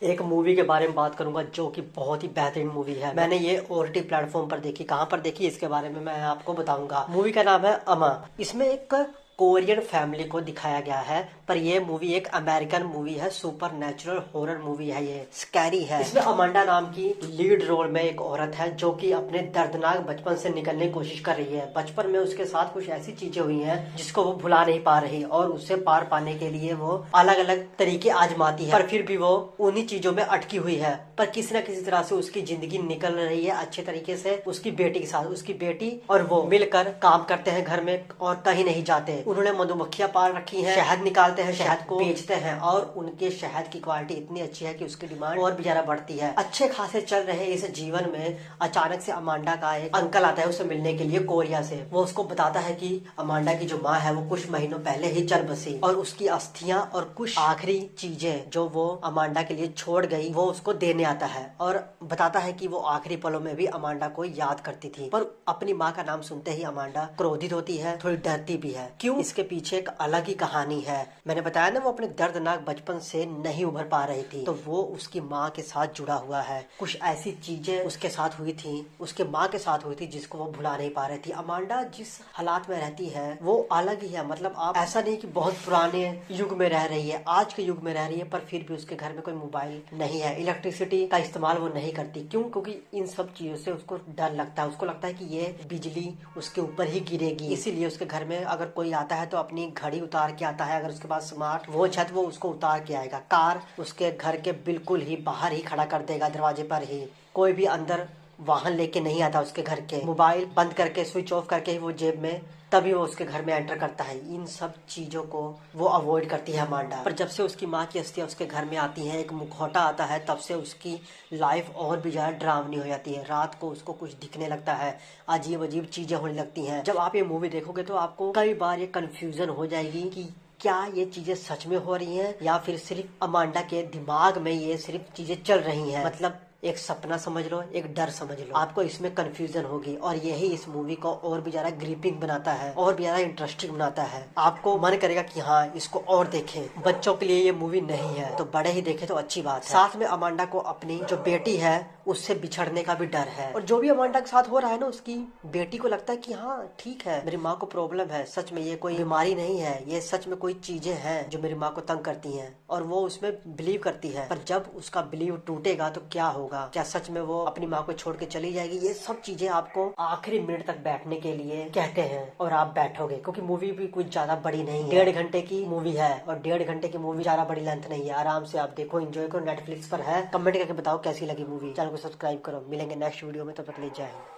एक मूवी के बारे में बात करूंगा जो कि बहुत ही बेहतरीन मूवी है। मैंने ये ओटीटी प्लेटफॉर्म पर देखी। कहाँ पर देखी इसके बारे में मैं आपको बताऊंगा। मूवी का नाम है अमा। इसमें एक कोरियन फैमिली को दिखाया गया है, पर ये मूवी एक अमेरिकन मूवी है। सुपर नेचुरल हॉरर मूवी है, ये स्कैरी है। इसमें अमांडा नाम की लीड रोल में एक औरत है जो कि अपने दर्दनाक बचपन से निकलने की कोशिश कर रही है। बचपन में उसके साथ कुछ ऐसी चीजें हुई हैं जिसको वो भुला नहीं पा रही, और उससे पार पाने के लिए वो अलग अलग तरीके आजमाती है, पर फिर भी वो उन्हीं चीजों में अटकी हुई है। पर किसी न किसी तरह से उसकी जिंदगी निकल रही है अच्छे तरीके से। उसकी बेटी के साथ, उसकी बेटी और वो मिलकर काम करते हैं घर में और कहीं नहीं जाते। उन्होंने मधुमक्खियां पाल रखी हैं, शहद निकालते हैं, शहद को बेचते हैं, और उनके शहद की क्वालिटी इतनी अच्छी है कि उसकी डिमांड और भी ज्यादा बढ़ती है। अच्छे खासे चल रहे इस जीवन में अचानक से अमांडा का एक अंकल आता है उसे मिलने के लिए कोरिया से। वो उसको बताता है कि अमांडा की जो माँ है वो कुछ महीनों पहले ही चल बसी, और उसकी अस्थियां और कुछ आखिरी चीजें जो वो अमांडा के लिए छोड़ गई वो उसको देने आता है, और बताता है कि वो आखिरी पलों में भी अमांडा को याद करती थी। पर अपनी माँ का नाम सुनते ही अमांडा क्रोधित होती है, थोड़ी डरती भी है। क्यों? इसके पीछे एक अलग ही कहानी है। मैंने बताया ना, वो अपने दर्दनाक बचपन से नहीं उभर पा रही थी, तो वो उसकी माँ के साथ जुड़ा हुआ है। कुछ ऐसी चीजें उसके साथ हुई थी, उसके माँ के साथ हुई थी, जिसको वो भुला नहीं पा रही थी। अमांडा जिस हालात में रहती है वो अलग ही है। मतलब आप ऐसा नहीं कि बहुत पुराने युग में रह रही है, आज के युग में रह रही है, पर फिर भी उसके घर में कोई मोबाइल नहीं है, इलेक्ट्रिसिटी का इस्तेमाल वो नहीं करती। क्यों? क्योंकि इन सब चीजों से उसको डर लगता है। उसको लगता है कि ये बिजली उसके ऊपर ही गिरेगी, इसीलिए उसके घर में अगर कोई आता है तो अपनी घड़ी उतार के आता है। अगर उसके पास स्मार्ट वॉच है तो वो उसको उतार के आएगा। कार उसके घर के बिल्कुल ही बाहर ही खड़ा कर देगा, दरवाजे पर ही। कोई भी अंदर वाहन लेके नहीं आता उसके घर के। मोबाइल बंद करके, स्विच ऑफ करके ही वो जेब में, तभी वो उसके घर में एंटर करता है। इन सब चीजों को वो अवॉइड करती है अमांडा। पर जब से उसकी माँ की अस्थियां उसके घर में आती हैं, एक मुखौटा आता है, तब से उसकी लाइफ और भी ज्यादा डरावनी हो जाती है। रात को उसको कुछ दिखने लगता है, अजीब अजीब चीजें होने लगती हैं। जब आप ये मूवी देखोगे तो आपको कई बार ये कंफ्यूजन हो जाएगी कि क्या ये चीजें सच में हो रही हैं या फिर सिर्फ अमांडा के दिमाग में ये सिर्फ चीजें चल रही हैं। मतलब एक सपना समझ लो, एक डर समझ लो। आपको इसमें कंफ्यूजन होगी, और यही इस मूवी को और भी ज्यादा ग्रिपिंग बनाता है, और भी ज्यादा इंटरेस्टिंग बनाता है। आपको मन करेगा कि हाँ, इसको और देखें। बच्चों के लिए ये मूवी नहीं है तो बड़े ही देखें तो अच्छी बात है। साथ में अमांडा को अपनी जो बेटी है उससे बिछड़ने का भी डर है, और जो भी अमांडा के साथ हो रहा है ना, उसकी बेटी को लगता है कि हाँ ठीक है, मेरी माँ को प्रॉब्लम है, सच में ये कोई बीमारी नहीं है, ये सच में कोई चीजें हैं जो मेरी माँ को तंग करती हैं, और वो उसमें बिलीव करती है। पर जब उसका बिलीव टूटेगा तो क्या होगा? क्या सच में वो अपनी माँ को छोड़ के चली जाएगी? ये सब चीजें आपको आखिरी मिनट तक बैठने के लिए कहते हैं, और आप बैठोगे, क्योंकि मूवी भी कुछ ज्यादा बड़ी नहीं है। 1.5 घंटे की मूवी है, और 1.5 घंटे की मूवी ज्यादा बड़ी लेंथ नहीं है। आराम से आप देखो, एंजॉय करो। नेटफ्लिक्स पर है। कमेंट करके बताओ कैसी लगी मूवी। चैनल को सब्सक्राइब करो। मिलेंगे नेक्स्ट वीडियो में, तब तक ले जय हिंद।